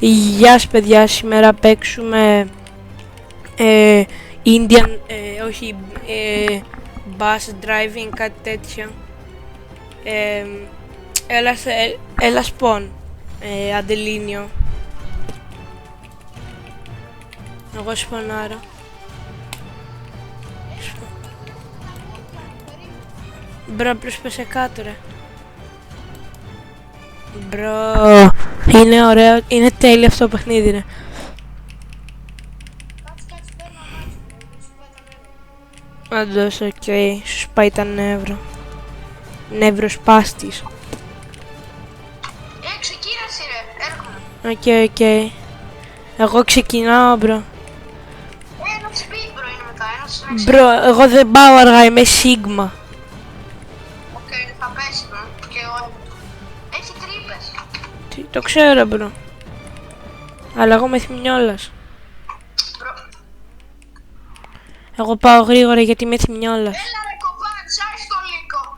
Γεια σας παιδιά, σήμερα παίξουμε Indian, όχι, bus driving, κάτι τέτοιο. Έλα spawn, Αντελίνιο. Εγώ σπονάρω. Μπρο, προσπέσε κάτω ρε. Μπρο, είναι ωραίο, είναι τέλειο αυτό το παιχνίδι ρε. Όντως, οκ, σου σπάει τα νεύρα. Νευροσπάστης. Ξεκίνασε ρε, έρχομαι. Οκ. Εγώ ξεκινάω μπρο. Ένα speed bro είναι μετά, ένας Μπρο, εγώ δεν πάω αργά, είμαι σίγμα. Οκ, θα πέσει bro, και εγώ. Έχει τρύπες. Το ξέρω μπρο. Αλλά εγώ είμαι θυμιόλας. Bro, Εγώ πάω γρήγορα γιατί είμαι θυμιόλας. έλα ρε κοπάν, σ' το λύκο.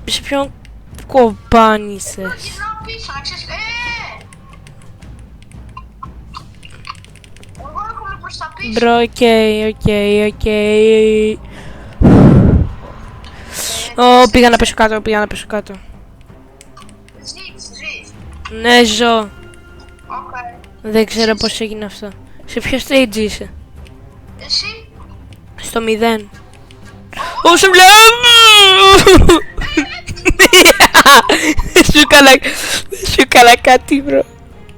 Σε ποιον κοπάνι είσαι? Γυρνάω πίσω, να ξέρεις, εγώ έρχομαι προς τα πίσω. Μπρο, οκ. Ω, πήγα να πέσω κάτω. Ζεις. Ναι, ζω. Οκ. Δεν ξέρω πώς έγινε αυτό. Σε ποιο stage είσαι? Εσύ, Στο 0. Όσο βλέπω! Σου έκανα κάτι μπρο.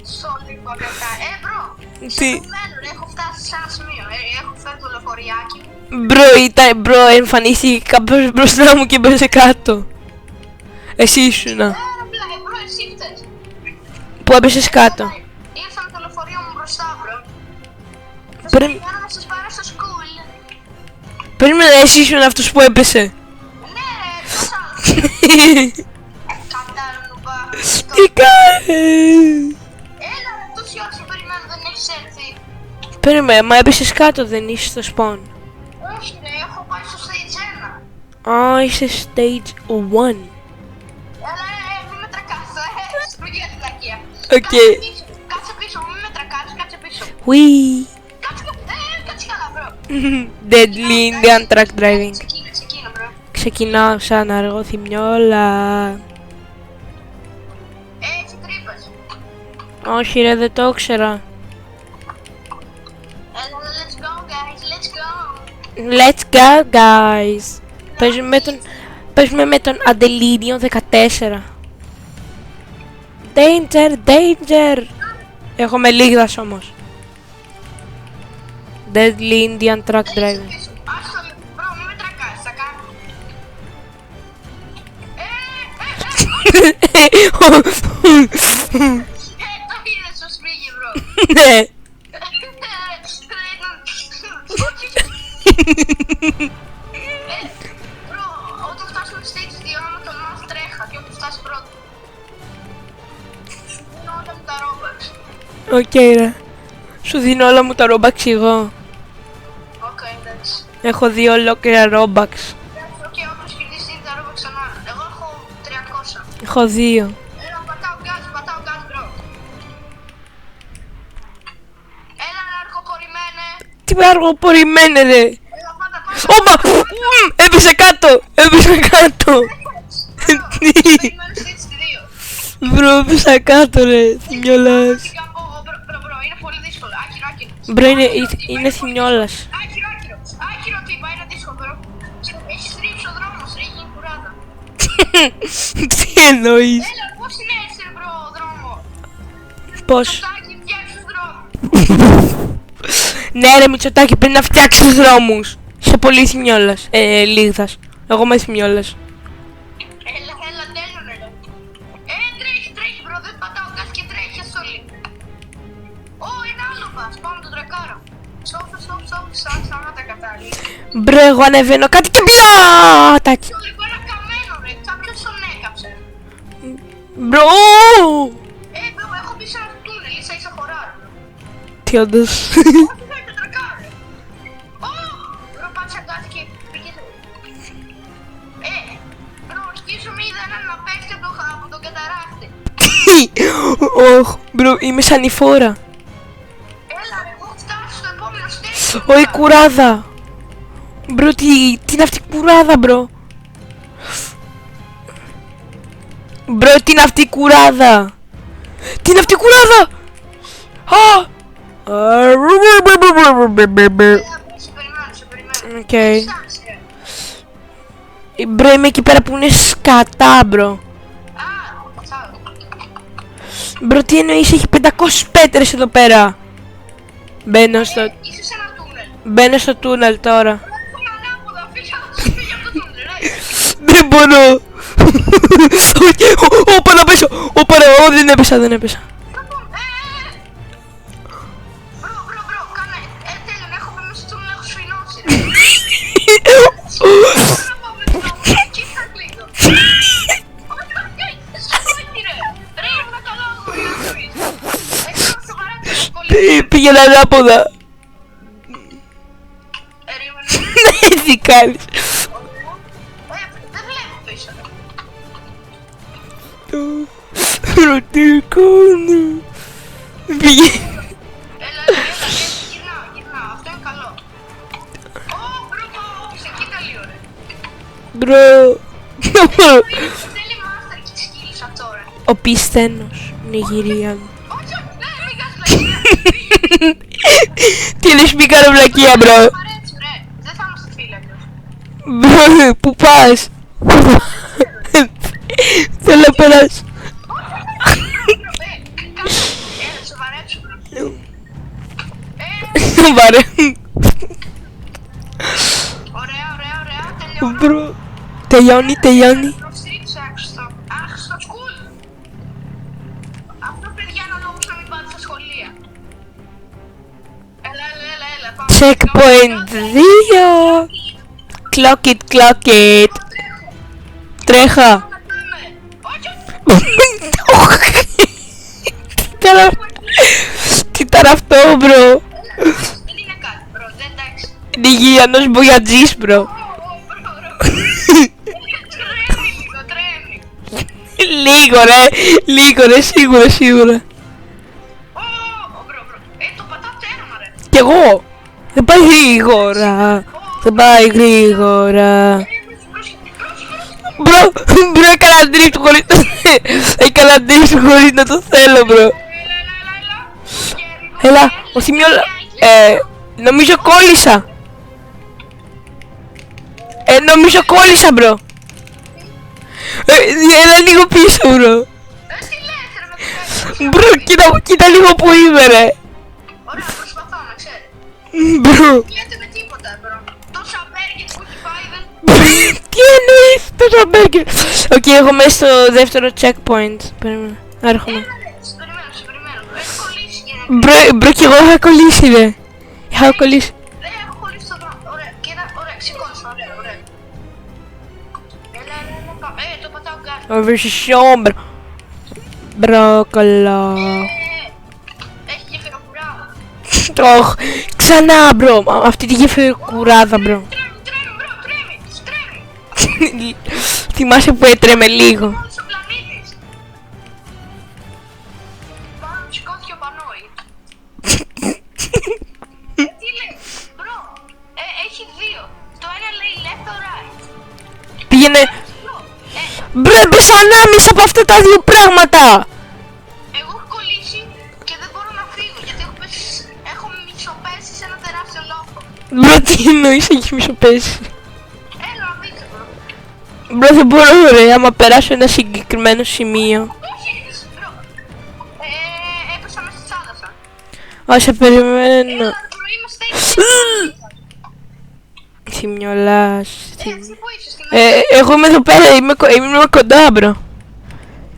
στο λίγο μετά. Bro, Τι? στο μέλλον έχω φτάσει σε ένα σημείο. Έχω φέρει το λεωφοριάκι μου. Μπρο, εμφανίστηκε κάποιος μπροστά μου και μπέσε κάτω. Εσύ ήσουνα. Bro, εσύ φταίς. Που έπεσες κάτω. Ήρθα με το λεωφορείο μου μπροστά, bro. Περίμενε, Θέλω να σας πάρω στο school. περίμενε, εσύ ήσουν αυτός που έπεσε. Ναι, ρε, πώς άλλος. Κατάλαβα. Τι κάνεις? Έλα, ρε, τόση ώρα σε περιμένω, δεν έχεις έρθει. Περίμενε, μα έπεσες κάτω, δεν είσαι στο spawn. Όχι, ρε, έχω πάει στο stage 1. Α, είσαι stage 1. Έλα, μην με τρακάς, σπουργία τη λακία. Οκ. Κάτσε πίσω, μην με τρακάρεις, κάτσε πίσω. Wee. Κάτσε καλά, bro. Deadly Indian truck driving. Ξεκίνα, bro. Ξεκινάω σαν αργό θυμιόλα. Έχει τρύπες. Όχι ρε, δεν το ήξερα. Έλα, let's go, guys, let's go. Let's go guys. Παίζουμε με τον Αντελίνιο 14. Danger. Έχουμε λίγδας όμως. Deadly Indian truck driving. Άστο, bro, μην με τρακάρεις, θα κάνω. Το είδες, σου σφίγγει, bro. Ναι. Bro, όταν φτάσουμε στο stage 2, άμα τον μάθει τρέχα και όταν φτάσει πρώτο. Σου δίνω όλα μου τα Robux. Οκ ρε. Σου δίνω όλα μου τα Robux εγώ. Οκ, εντάξει. Έχω 2 ολόκληρα Robux. Οκ, όποιος κερδίσει δίνει τα Robux ξανά. Εγώ έχω 300. Έχω 2. Έλα, πατάω gas, bro. Έλα, αργοπορημένε. Τι αργοπορημένε ρε. Έλα, πάτα. Όπα! Έπεσε κάτω! Τι? Περιμένω stage 2. Μπρο, έπεσα κάτω ρε, θυμιόλας. Μπρο, είναι πολύ δύσκολο. Άκυρο. Μπρο, είναι θυμιόλας. Άκυρο τύπα, είναι δύσκολο, μπρο. Έχεις ρίψει ο δρόμος, ρε, γίνει κουράδα. Τι εννοείς? Έλα, πώς είναι έτσι, ρε, μπρο, ο δρόμο. Πώς? Τάκι, φτιάξεις δρόμο. Ναι ρε Μητσοτάκη, πρέπει να φτιάξεις τους δρόμους. Είσαι πολύ θυμιόλας, λίγδας. Εγώ είμαι θυμιόλας. Έλα, τέλειωνε, ρε. Τρέχει, μπρο, δεν πατάω gas και τρέχει, ασόλη. Είναι άλλο πας, πάω να το τρεκάρω. Stop, σταμάτα κατάλληλα. Μπρο, εγώ ανεβαίνω κάτι και πλάτακι. Το λίγο ένα καμένο, ρε, κάποιος τον έκαψε. Μπρο! Μπρο, έχω μπει σε ένα τούνελ, ίσα χωράω. Τι όντως. Όχι, δεν το τρεκάρω. Μπρο, πάτσα gas και πήγε. Μπρο, σκίσου μη είδα έναν να παίξει από τον καταράκτη. Ωχ, μπρο, είμαι σαν η φόρα. Έλα ρε, έχω φτάσει στο επόμενο stage. Ω, η κουράδα. Μπρο, τι είναι αυτή η κουράδα, μπρο. Μπρο, τι είναι αυτή η κουράδα. Τι είναι αυτή η κουράδα. Α! Σε περιμένω. Οκ. Φτάσει, ρε. Μπρο, είμαι εκεί πέρα που είναι σκατά, μπρο. Α, πατσάω. Μπρο, τι εννοείς, έχει 500 πέτρες εδώ πέρα. Μπαίνω στο... Είσαι σε ένα τούνελ. Μπαίνω στο τούνελ τώρα. Έχουμε ανάποδα, φύγε από το τούνελ, ρε. Δεν μπορώ. Όπα να πέσω. Όπα ρε, δεν έπεσα. Μπρο, κάνε. Τέλειον, έχω μπει μέσα στο τούνελ, έχω σφινώσει, ρε. Να πάμε στο κοίτα λίγο. Όχι, ρε. Ρε, ήμουν καλά εγώ, για να πεις. Έχεις σοβαρά το σκολί. Πήγαινα ανάποδα. Περίμενε. Έτσι κάνεις. Δεν βλέπω πίσω. Ρωτικό μου. Πήγε. Έλα, γυρνάω, αυτό είναι καλό. Ω, μπρο, σε κοίτα λίγο, ρε. Μπρο. Θέλει master και skills αυτό, ρε. Ο πιστένος. Νιγηρία μου. Όχι, μην κάνεις βλακεία. Τι λες, μη κάνω βλακεία, μπρο. Παρέτσι, ρε. Δεν θα είμαστε φίλοι αλλιώς. Μπρο, πού πας. Θέλω να περάσω. Έλα, σοβαρέψου, μπρο. Βαρέ. Ωραία, τελειώνω. Μπρο. Τελειώνει. Προστρίψε στο σκουλ. Αυτό, παιδιά, είναι ο λόγος να μην πάτε στα σχολεία. Έλα, πάμε. Checkpoint 2. Clock it. Τρέχα. Όχι, Τι ήταν αυτό, μπρο. δεν είναι κάτι, μπρο, δεν εντάξει. Είναι υγιεινός μπογιατζής, μπρο. Τρέμει. Λίγο ρε, σίγουρα. Μπρο, το πατάω τέρμα, ρε. Κι εγώ. Δεν πάει γρήγορα. Μπρο, έκανα drift χωρίς να το θέλω, μπρο. Έλα, ο Θημιόλα. Νομίζω κόλλησα, μπρο. Έλα λίγο πίσω, μπρο. Μπρο, κοίτα λίγο που είμαι, ρε. Ωραία, προσπαθώ να ξέρει. Μπρο. Λέτε με τίποτα, μπρο. Τόσα μπέργκερ που έχει φάει δεν... Τι εννοείς, τόσο μπέργκερ. Οκ, εγώ μέσα στο δεύτερο checkpoint. Περίμενε, έρχομαι. Σε περιμένω. Έχει κολλήσει για να... Μπρο, κι εγώ είχα κολλήσει, ρε. Είχα κολλήσει. Δεν έχω κολλήσει το δρόμο. Ωραία, κοίτα, ωραία, σηκώνεις, ωραία. Έλα, πάμε. Το πατάω γκάζ. Οβερσισιόν, μπρο. Μπρόκολο. Έχει γεφυροκουράδα. Τροχ. Ξανά, μπρο. Αυτή τη γεφυροκουράδα, μπρο. Τρέμει. Θυμάσαι που έτρεμε λίγο. Μόλις ο πλανήτης. Πάνω μου σηκώθηκε ο Πανόη. Τι λέει, μπρο, έχει δύο. Το ένα λέει left or right. Πήγαινε. Μπρο, έπεσα ανάμεσα από αυτά τα δύο πράγματα. Εγώ έχω κολλήσει και δεν μπορώ να φύγω γιατί έχω μισοπέσει σε ένα τεράστιο λόφο. Μπρο, τι εννοείς, έχεις μισοπέσει. Έλα να δείτε, μπρο. Μπρο, δεν μπορώ, ρε, άμα περάσω ένα συγκεκριμένο σημείο. Όχι, μπρο. Έπεσα μέσα στη θάλασσα. Όσα περιμένω. Μπρο, είμαστε εκεί. Θυμιολάς. Εσύ που είσαι στη μέση. Εγώ είμαι εδώ πέρα, είμαι κοντά, μπρο.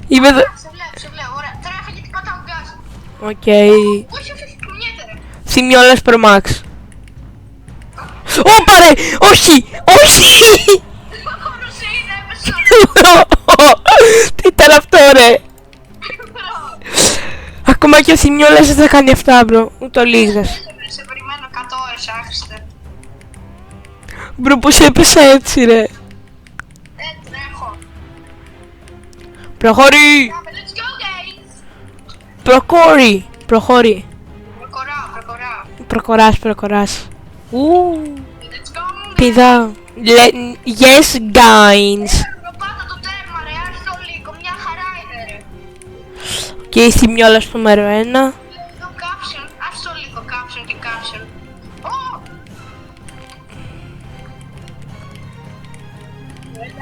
Είμαι εδώ. Σε βλέπω, ωραία. Τρέχα γιατί πατάω γκάζ. Οκ. Όχι, κουνιέται, ρε. Θυμιόλας Pro Max. Όπα ρε, όχι. Χώρος είναι, έπεσα. Τι ήταν αυτό, ρε. Ακόμα και ο Θυμιόλας δεν θα κάνει αυτά, μπρο. Ούτε ο Λίγδας. Σε περιμένω 100 ώρες, άχρηστε. Μπρο, πως έπεσα έτσι, ρε. Τρέχω. Προχωρεί. Let's go, guys. Προχώρη. Προχώρη. Προχωράω. Προχωράς. Let's go. Πηδά. Yes, guys. Πάτα το τέρμα ρε, άρχισε λίγο, μια χαρά είναι ρε. Και η σημειόλα στο νούμερο 1. Το caption, άρχισε λίγο caption και caption.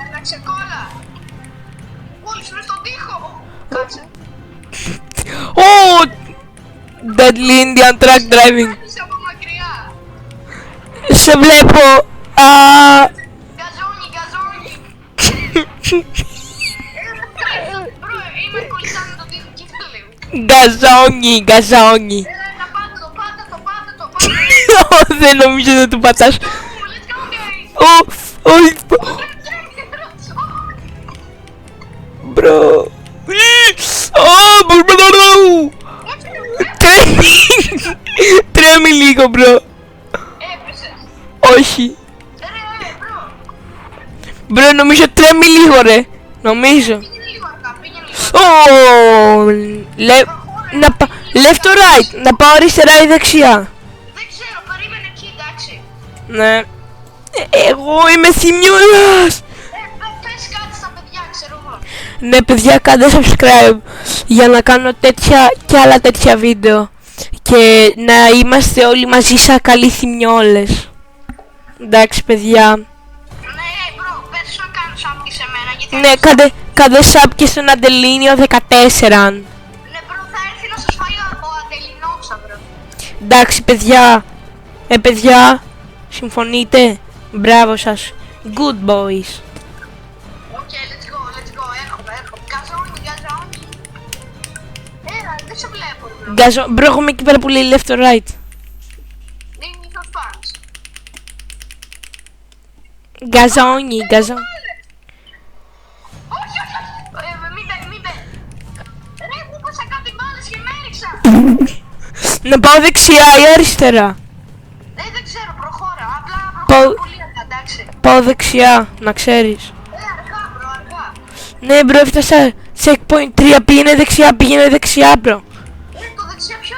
Έλα ξεκόλα. Μόλις μες στον τοίχο. Κάτσε. Deadly Indian Truck Driving. Άρχισε από μακριά. Σε βλέπω. Γκαζόνι. Μπρο, είμαι κολλητά με τον τοίχο, κοίτα λίγο. Γκαζόνι. Έλα, πάτα το. Δεν νομίζω να του πατάς. Let's go guys. Μπρο. Τρέμει λίγο, μπρο. Έπεσες. Όχι. Ρε, μπρο. Μπρο, νομίζω τρέμει λίγο, ρε. Νομίζω. Πήγαινε λίγο αργά, πήγαινε λίγο. Left or right. Να πάω αριστερά ή δεξιά. Δεν ξέρω, περίμενε εκεί, εντάξει. Ναι. Εγώ είμαι θυμιόλας. Πες κάτι στα παιδιά, ξέρω εγώ. Ναι, παιδιά, κάντε subscribe για να κάνω τέτοια και άλλα τέτοια βίντεο. Και να είμαστε όλοι μαζί σαν καλοί θυμιόλες. Εντάξει, παιδιά. Ναι, μπρο, πες σου να κάνω σάπ και σε μένα, γιατί... Ναι, κάντε sub και στον Αντελίνιο 14. Ναι, μπρο, θα έρθει να σας φάει ο Αντελινόξαυρο. Εντάξει, παιδιά. Παιδιά, συμφωνείτε? Μπράβο σας. Good boys. Οκ, let's go, έρχομαι. Γκαζόνι. Έλα, δεν σε βλέπω, μπρο. Μπρο, έχουμε εκεί πέρα που λέει left or right. Δεν είναι ήθος φάνς. Γκαζόνι. Όχι. Μην μπε. Ρε, μου είπα κάτι μπάλες και με έριξα. Να πάω δεξιά ή αριστερά? Δεν ξέρω, προχώρα. Απλά Πάω- προχώρα πολύ αργά, εντάξει. Πάω δεξιά, να ξέρεις. Αργά, μπρο, αργά. Ναι, μπρο, έφτασα checkpoint 3. Πήγαινε δεξιά, μπρο. Το δεξιά ποιο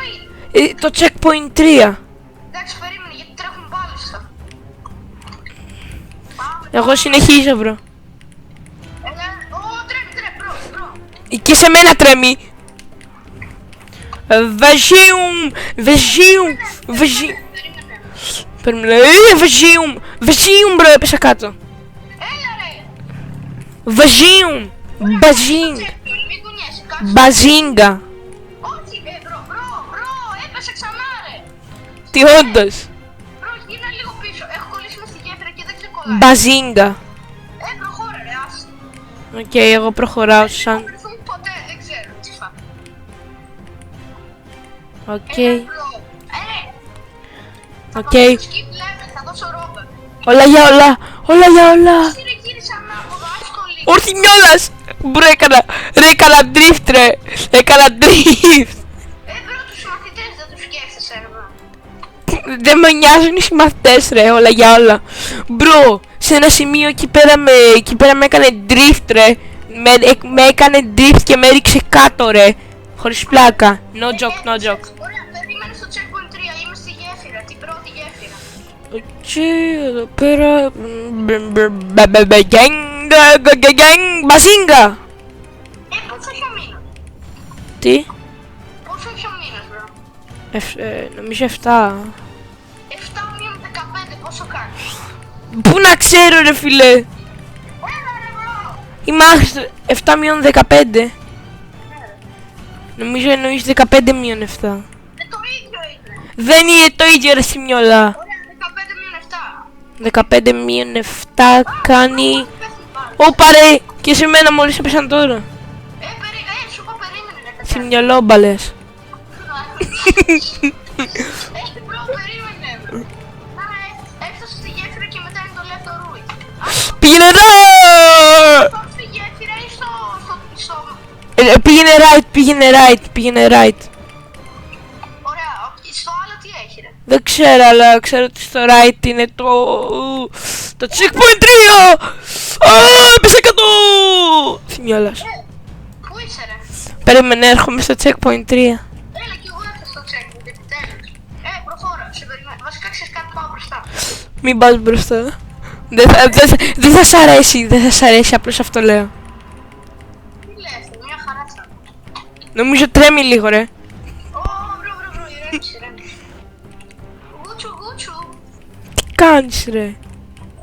είναι? Το checkpoint 3. Εντάξει, περίμενε, γιατί τρέχουν μπάλες αυτά. Πάμε. Εγώ συνεχίζω, μπρο. Τρέμει, μπρο. Και σε μένα τρέμει. Βαζίουμ. Περίμενε. Περίμενε. Βαζίουμ, μπρο, έπεσα κάτω. Έλα ρε. Βαζίουμ. Μπαζίνγκ. Μην κουνιέσαι, κάτσε. Μπαζίνγκα. Όχι, μπρο, έπεσε ξανά ρε. Τι όντως. Μπρο, γίνα λίγο πίσω. Έχω κολλήσει μες στη γέφυρα και δεν ξεκολλάει. Μπαζίνγκα. Προχώρα ρε, άσε. Οκ, εγώ προχωράω σαν... Θα βρεθούν ποτέ, δεν ξέρω τι θα. Οκ. Μπρο. Οκ. Skip level, θα δώσω ρόμπερ. Όλα για όλα. Ρε, γύρισα ανάποδα, άσχολη. Όρθι μιόλας. Μπρο, έκανα drift, ρε. Έκανα drift. Μπρο, τους μαθητές δεν τους σκέφτεσαι, ρε, μπρο. Δεν με νοιάζουν οι συμμαθητές, ρε, όλα για όλα. Μπρο, σε ένα σημείο εκεί πέρα με έκανε drift, ρε. Με έκανε drift και με έριξε κάτω, ρε. Χωρίς πλάκα. No joke. Ωραία, περίμενε στο checkpoint 3, είμαι στη γέφυρα, την πρώτη γέφυρα. Και εδώ πέρα... Μπαζίνγκα. Πόσο έχει ο μήνας. Τι? Πόσο έχει ο μήνας, μπρο. Νομίζω 7. 7 μείον 15, πόσο κάνει. Πού να ξέρω, ρε φίλε. Έλα ρε, μπρο. Είμαι άχρηστο. 7 μείον 15. Νομίζω εννοείς 15 μείον 7. Το ίδιο είναι. Δεν είναι το ίδιο, ρε σημειόλα. Ωραία, 15 μείον 7. 15 μείον 7 κάνει... Ωπα ρε, και σε μένα μόλις έπεσαν τώρα. Σου πω περίμενε ρε κατά. Σημειολόμπαλες. Μπρο, περίμενε. Έφτασε στη γέφυρα και μετά είναι το left or right. Πήγαινε εδώ! Πάμε στη γέφυρα ή στο... Πήγαινε right. Ωραία, στο άλλο τι έχει ρε. Δεν ξέρω, αλλά ξέρω ότι στο right είναι το checkpoint 3! Έπεσα κάτω! Θυμιόλας. Πού είσαι ρε. Περίμενε, έρχομαι στο checkpoint 3. Έλα κι εγώ έρθω στο checkpoint, επιτέλους. Προχώρα, σε περιμένω. Βασικά ξέρεις κάτι, πάω μπροστά. Μην πας μπροστά. Δεν θα σ' αρέσει, δεν θα σ' αρέσει, απλώς αυτό λέω. Τι λες, μια χαρά θα. Νομίζω τρέμει λίγο ρε. Μπρο, ηρέμησε. Γούτσου. Τι κάνεις ρε.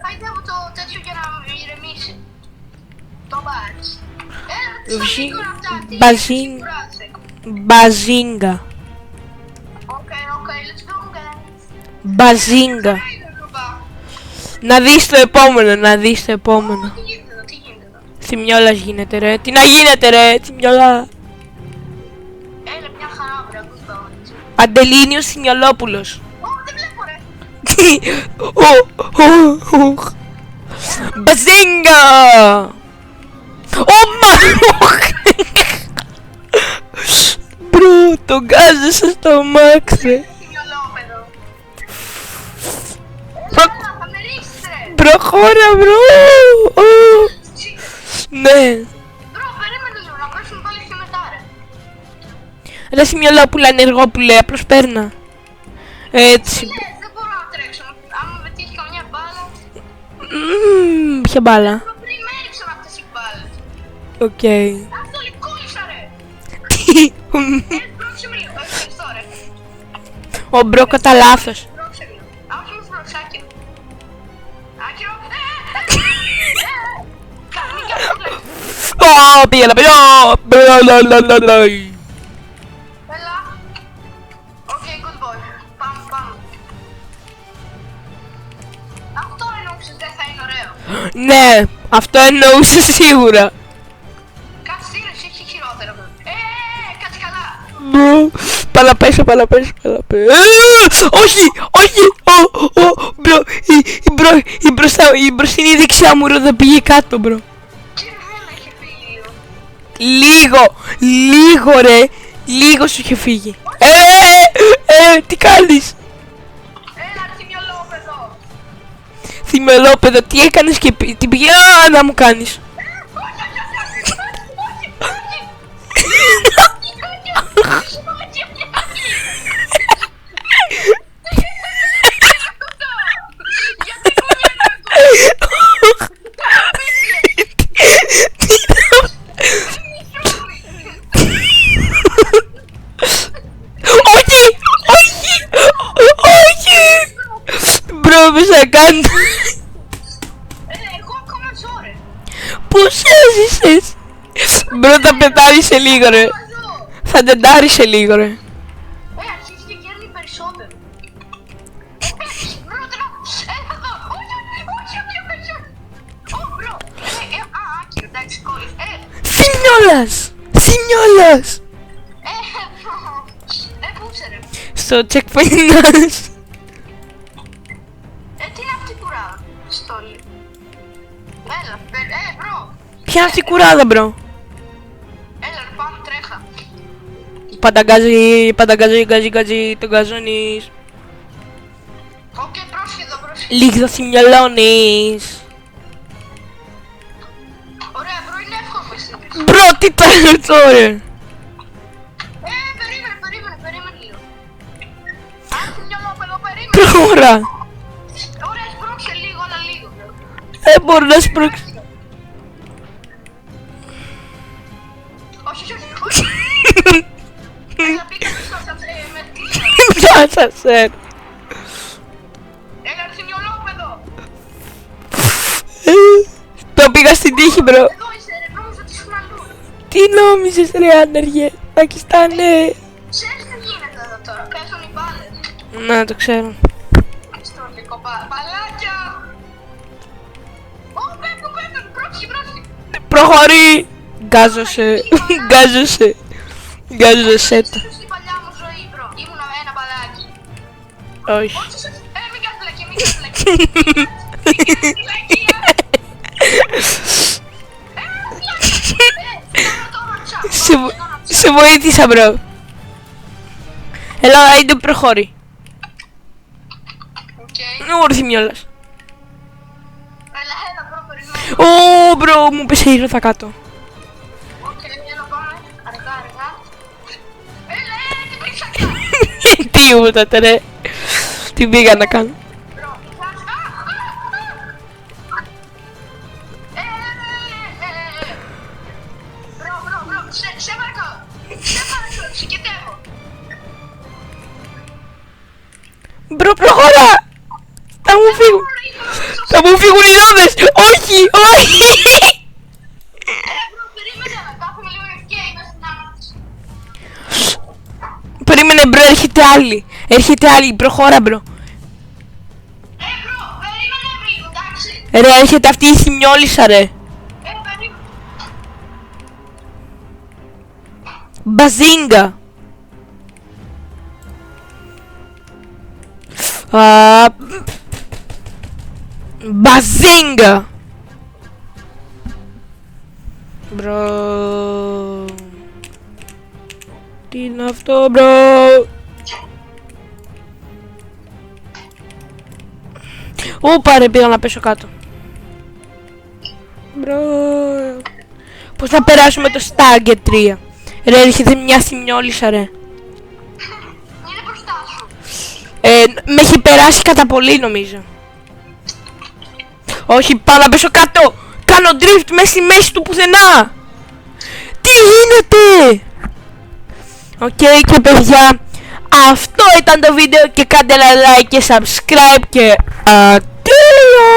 Χαϊδεύω το τέτοιο για να ηρεμήσει. Το μπάρις. Τι Βζι- σαν λίγο αυτά, τι μπαζίν. κουράζε. Μπαζίνγκα. Okay, let's go guys. Μπαζίνγκα. Να δεις το επόμενο, να δεις το επόμενο. Τι γίνεται εδώ. Θημιόλας γίνεται ρε. Τι να γίνεται ρε, Θημιόλα. Έλα, μια χαρά, βρε, good boy. Αντελήνιος Θημιολόπουλος. Δεν βλέπω, ρε. Μπαζίνγκα. Μπρο, τον γκάζεσα στο μάξ ρε. Μυαλόπεδο. Έλα, θα με ρίξεις, ρε. Προχώρα μπρο. Ναι. Μπρο, περίμενε λίγο, να πρέσουμε πάλι πιο μετά, ρε. Ρε Θημιολόπουλα, Ανεργόπουλε, απλώς παίρνα. Έτσι. Λες, δεν μπορώ να τρέξω. Άμα με τύχει καμιά μπάλα. Ποια μπάλα. Μπρο, πριν με έριξαν αυτές οι μπάλες. Οκ. Αυτό λυκόλυσα, ρε. Πρόξε με λίγο, ευχαριστώ, ρε. Ο μπρο κατά λάθος. Πρόξε λίγο. Όχι, μη πρόξε, άκυρο. Άκυρο. Μην κάνεις. Πήγαινα, πήγαινα. Έλα. Οκ, good boy. Πάμε. Αυτό εννοούσες, δεν θα είναι ωραίο. Ναι, αυτό εννοούσε σίγουρα. Κάτσε σύρες, έχει χειρότερο. Κάτσε καλά. Παλαπέσω. Όχι. Μπρο, η μπροστινή δεξιά μου ρόδα πήγε κάτω, μπρο. Κύριε Βέλα, είχε φύγει λίγο. Λίγο ρε. Λίγο σου είχε φύγει. Τι κάνεις. Έλα, ρε θυμιολόπεδο. Θυμελόπεδο, τι έκανες και τι πήγε να μου κάνεις. Μπρο, μη σε κάνω. Εγώ ακόμα ζω, ρε. Πώς έζησες. Μπρο, θα πετάρει σε λίγο ρε. Θα τεντάρει σε λίγο ρε. Αρχίζει και γέρνει περισσότερο. Μπρο, τώρα. Εδώ. Όχι. Μπρο. Άκυρο, εντάξει, κόλλης. Θημιόλας. Πούσε, ρε. Στο checkpoint μας. Τι είναι αυτή η κουράδα. Στόλη. Έλα, μπρο. Ποια είναι αυτή η κουράδα μπρο. Έλα, ρε, πάμε, τρέχα. Πανταγκαζί, γκαζί, τον γκαζώνεις. Οκ, πρόσχεδο. Λίγο θυμιολώνεις. Ωραία, μπρο, είναι εύκολο εσύ. Μπρο, τι κάνεις τώρα. Περίμενε λίγο. Άχι μυαλόπεδο, περίμενε. Προχώρα. Ωραία, σπρώξε λίγο, αλλά λίγο. Δεν μπορώ να σπρώξω. Όχι. Έλα, πήγαμε στο σανσέρ, με τι. Ποια σανσέρ. Έλα, ρε, μυαλόπεδο. Το πήγα στην τύχη μπρο. Εδώ είσαι, ρε, νόμιζα ότι ήσουν αλλού. Τι νόμιζες ρε άνεργε. Πακιστάνε. Ξέρεις τι γίνεται εδώ τώρα, παίζουν οι μπάλες. Να το ξέρω. Στο λίγο μπαλάκια. Πέφτουν, πρόξε. Προχωρεί. Γκάζωσε. Γκάζωσε το. Στην παλιά μου ζωή, μπρο, ήμουνα ένα μπαλάκι. Όχι. Μην κάνεις πλακία. Σε βοήθησα μπρο. Έλα, είδε προχωρεί. Όρθι μιόλας. Έλα, μπρο, περιμένω. Ω μπρο, μου πέσε η ρότα κάτω. Οκ, έλα, πάμε. Αργά. λυκείου μου τότε ρε. Τι πήγα να κάνω. Σε παρακαλώ, σε κοιτεύω. Μπρο, προχωρά! Θα μου φύγουν! Θα μου φύγουν οι ρόδες! Όχι! Όχι! Μπρο, περίμενε να κάθομαι λίγο ευκαιρία, είμαι στην άμυνα. Περίμενε μπρο, έρχεται άλλη! Έρχεται άλλη, προχώρα μπρο! Μπρο, περίμενε λίγο, εντάξει. Ρε, έρχεται αυτή η χιμιόλισσα ρε! Περίμενε. Μπαζίνγκα! Μπαζίνγκα! Μπρο... Τι είναι αυτό μπρο... Ούπα ρε, πήγα να πέσω κάτω. Μπρο... Πώς θα περάσουμε το Stargate 3? Ρε, έρχεται μια σημειόλισσα ρε. Είναι μπροστά σου. Με έχει περάσει κατά πολύ νομίζω. Όχι, πάω να πέσω κάτω. Κάνω drift μέσα στη μέση του πουθενά. Τι γίνεται? Οκ, και παιδιά, αυτό ήταν το βίντεο και κάντε ένα like και subscribe και τέλειο.